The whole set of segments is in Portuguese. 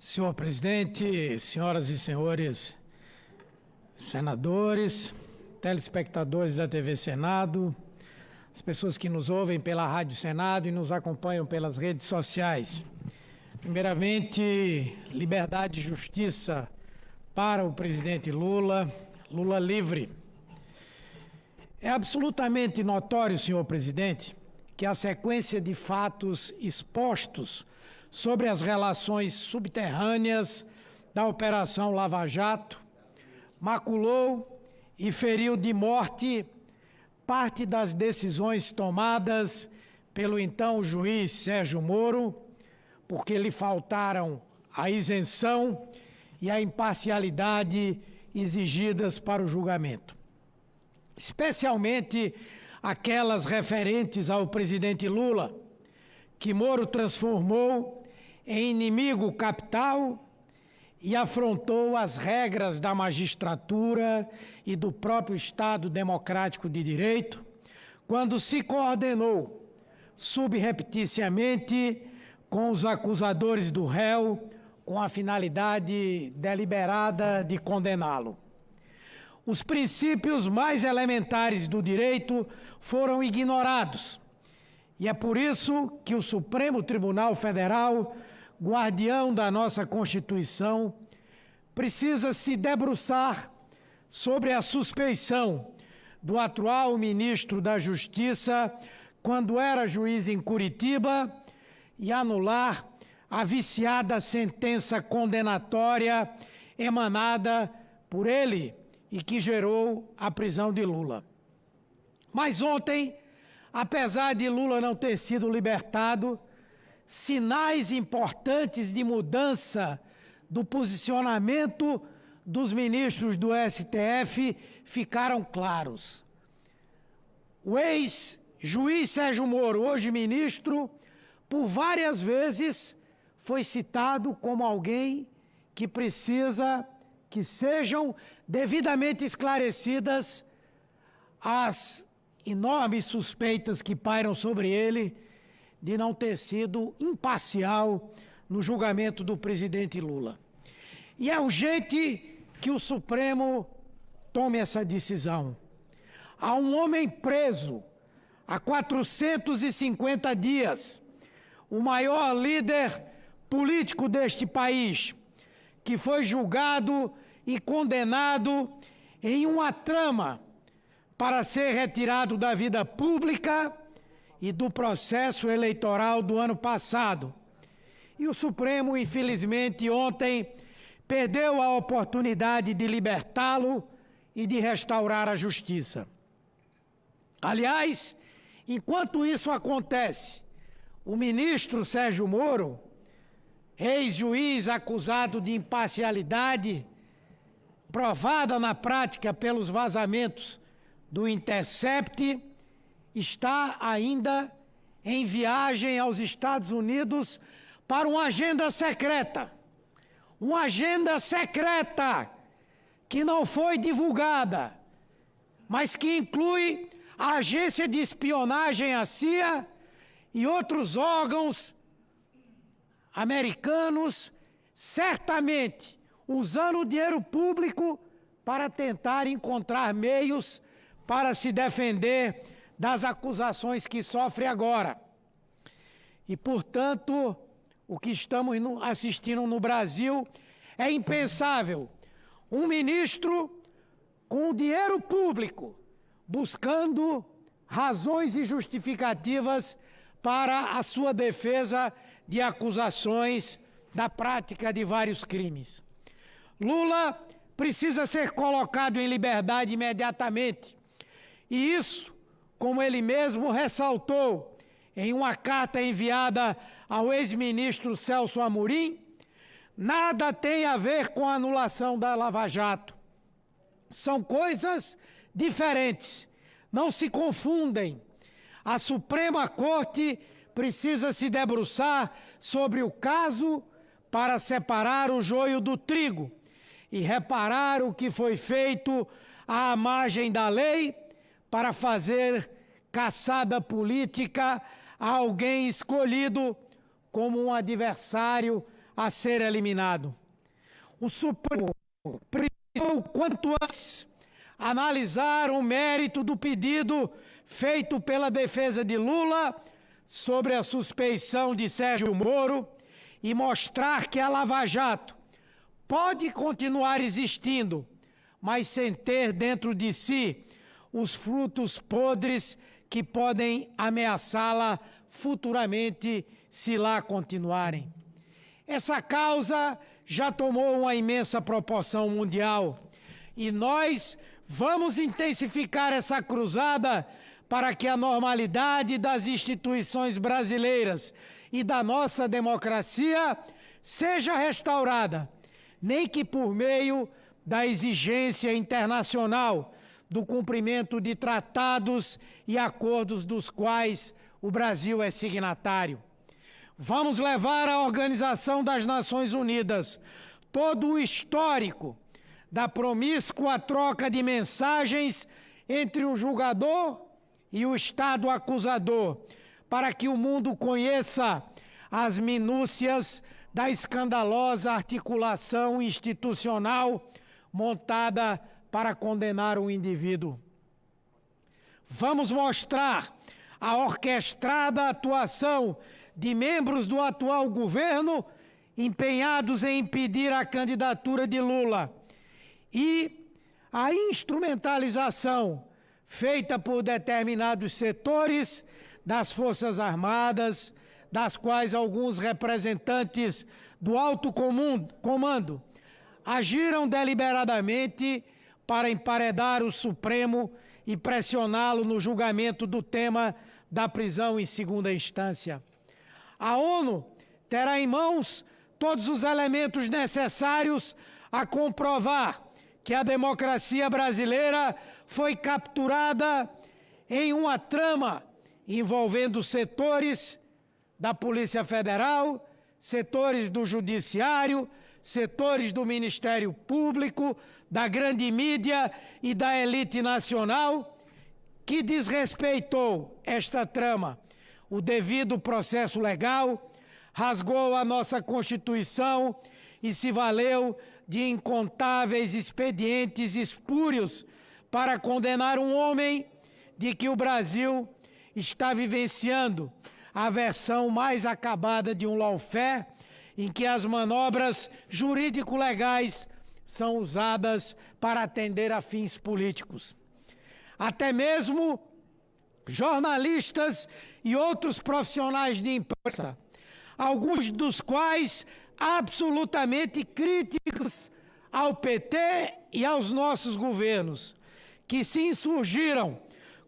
Senhor presidente, senhoras e senhores senadores, telespectadores da TV Senado, as pessoas que nos ouvem pela Rádio Senado e nos acompanham pelas redes sociais. Primeiramente, liberdade e justiça para o presidente Lula, Lula livre. É absolutamente notório, senhor presidente, que a sequência de fatos expostos sobre as relações subterrâneas da Operação Lava Jato maculou e feriu de morte parte das decisões tomadas pelo então juiz Sérgio Moro, porque lhe faltaram a isenção e a imparcialidade exigidas para o julgamento. Especialmente aquelas referentes ao presidente Lula, que Moro transformou em inimigo capital e afrontou as regras da magistratura e do próprio Estado Democrático de Direito, quando se coordenou subrepticiamente com os acusadores do réu, com a finalidade deliberada de condená-lo. Os princípios mais elementares do direito foram ignorados, e é por isso que o Supremo Tribunal Federal, guardião da nossa Constituição, precisa se debruçar sobre a suspeição do atual ministro da Justiça, quando era juiz em Curitiba, e anular a viciada sentença condenatória emanada por ele e que gerou a prisão de Lula. Mas ontem, apesar de Lula não ter sido libertado, sinais importantes de mudança do posicionamento dos ministros do STF ficaram claros. O ex-juiz Sérgio Moro, hoje ministro, por várias vezes foi citado como alguém que precisa que sejam devidamente esclarecidas as enormes suspeitas que pairam sobre ele de não ter sido imparcial no julgamento do presidente Lula. E é urgente que o Supremo tome essa decisão. Há um homem preso há 450 dias, o maior líder político deste país, que foi julgado e condenado em uma trama para ser retirado da vida pública e do processo eleitoral do ano passado. E o Supremo, infelizmente, ontem perdeu a oportunidade de libertá-lo e de restaurar a justiça. Aliás, enquanto isso acontece, o ministro Sérgio Moro, ex-juiz acusado de imparcialidade, provada na prática pelos vazamentos do Intercept, está ainda em viagem aos Estados Unidos para uma agenda secreta. Uma agenda secreta que não foi divulgada, mas que inclui a agência de espionagem, a CIA, e outros órgãos americanos, certamente usando o dinheiro público para tentar encontrar meios para se defender das acusações que sofre agora. E, portanto, o que estamos assistindo no Brasil é impensável. Um ministro com dinheiro público buscando razões e justificativas para a sua defesa de acusações da prática de vários crimes. Lula precisa ser colocado em liberdade imediatamente. E isso, como ele mesmo ressaltou em uma carta enviada ao ex-ministro Celso Amorim, nada tem a ver com a anulação da Lava Jato. São coisas diferentes, não se confundem. A Suprema Corte precisa se debruçar sobre o caso para separar o joio do trigo e reparar o que foi feito à margem da lei para fazer caçada política a alguém escolhido como um adversário a ser eliminado. O Supremo precisou, quanto antes, analisar o mérito do pedido feito pela defesa de Lula sobre a suspeição de Sérgio Moro e mostrar que a Lava Jato pode continuar existindo, mas sem ter dentro de si os frutos podres que podem ameaçá-la futuramente se lá continuarem. Essa causa já tomou uma imensa proporção mundial e nós vamos intensificar essa cruzada para que a normalidade das instituições brasileiras e da nossa democracia seja restaurada, nem que por meio da exigência internacional do cumprimento de tratados e acordos dos quais o Brasil é signatário. Vamos levar à Organização das Nações Unidas todo o histórico da promíscua troca de mensagens entre o julgador e o Estado acusador, para que o mundo conheça as minúcias da escandalosa articulação institucional montada para condenar um indivíduo. Vamos mostrar a orquestrada atuação de membros do atual governo empenhados em impedir a candidatura de Lula e a instrumentalização feita por determinados setores das Forças Armadas, das quais alguns representantes do alto comando agiram deliberadamente para emparedar o Supremo e pressioná-lo no julgamento do tema da prisão em segunda instância. A ONU terá em mãos todos os elementos necessários a comprovar que a democracia brasileira foi capturada em uma trama envolvendo setores da Polícia Federal, setores do Judiciário, setores do Ministério Público, da grande mídia e da elite nacional, que desrespeitou esta trama, o devido processo legal, rasgou a nossa Constituição e se valeu de incontáveis expedientes espúrios para condenar um homem de que o Brasil está vivenciando a versão mais acabada de um lawfare, em que as manobras jurídico-legais são usadas para atender a fins políticos. Até mesmo jornalistas e outros profissionais de imprensa, alguns dos quais absolutamente críticos ao PT e aos nossos governos, que se insurgiram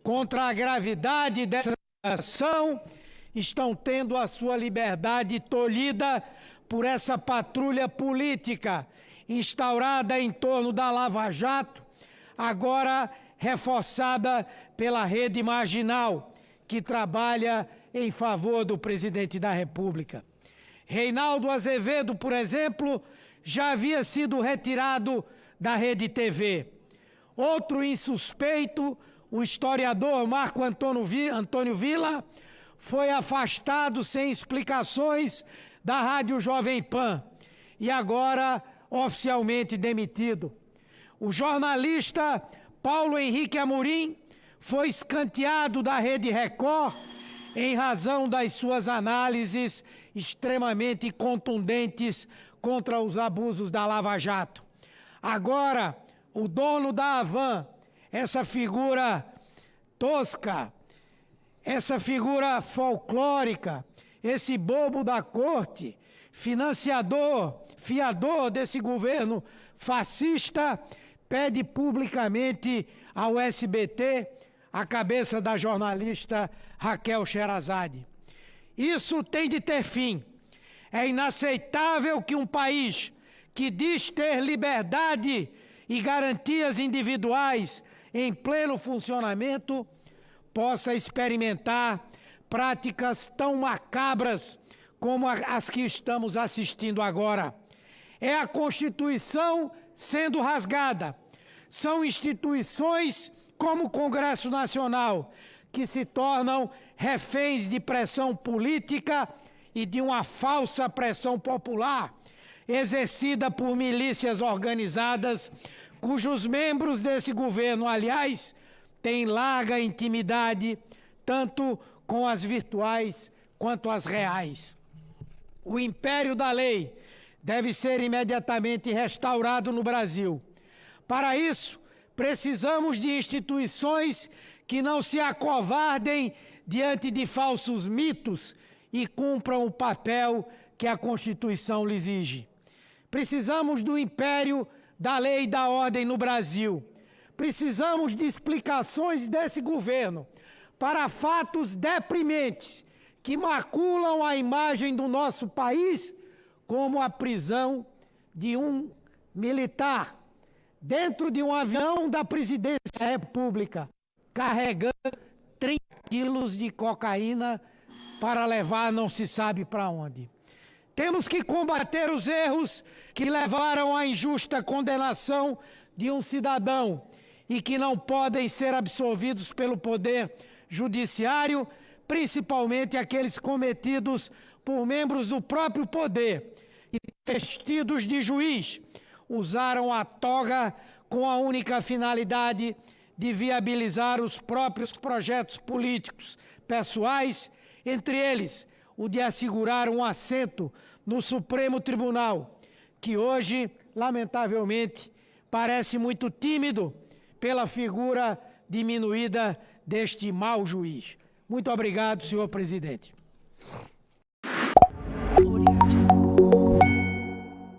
contra a gravidade dessa ação, estão tendo a sua liberdade tolhida por essa patrulha política instaurada em torno da Lava Jato, agora reforçada pela rede marginal que trabalha em favor do presidente da República. Reinaldo Azevedo, por exemplo, já havia sido retirado da Rede TV. Outro insuspeito, o historiador Marco Antônio Villa, foi afastado sem explicações da Rádio Jovem Pan e agora oficialmente demitido. O jornalista Paulo Henrique Amorim foi escanteado da Rede Record em razão das suas análises extremamente contundentes contra os abusos da Lava Jato. Agora, o dono da Havan, essa figura tosca, essa figura folclórica, esse bobo da corte, fiador desse governo fascista, pede publicamente ao SBT a cabeça da jornalista Raquel Sherazade. Isso tem de ter fim. É inaceitável que um país que diz ter liberdade e garantias individuais em pleno funcionamento possa experimentar práticas tão macabras como as que estamos assistindo agora. É a Constituição sendo rasgada. São instituições como o Congresso Nacional que se tornam reféns de pressão política e de uma falsa pressão popular exercida por milícias organizadas, cujos membros desse governo, aliás, têm larga intimidade, tanto com as virtuais quanto as reais. O império da lei deve ser imediatamente restaurado no Brasil. Para isso, precisamos de instituições que não se acovardem diante de falsos mitos e cumpram o papel que a Constituição lhe exige. Precisamos do império da lei e da ordem no Brasil. Precisamos de explicações desse governo para fatos deprimentes que maculam a imagem do nosso país, como a prisão de um militar dentro de um avião da Presidência da República, carregando 30 quilos de cocaína para levar não se sabe para onde. Temos que combater os erros que levaram à injusta condenação de um cidadão e que não podem ser absolvidos pelo Poder Judiciário, principalmente aqueles cometidos por membros do próprio poder e vestidos de juiz, usaram a toga com a única finalidade de viabilizar os próprios projetos políticos pessoais, entre eles o de assegurar um assento no Supremo Tribunal, que hoje, lamentavelmente, parece muito tímido pela figura diminuída deste mau juiz. Muito obrigado, senhor presidente.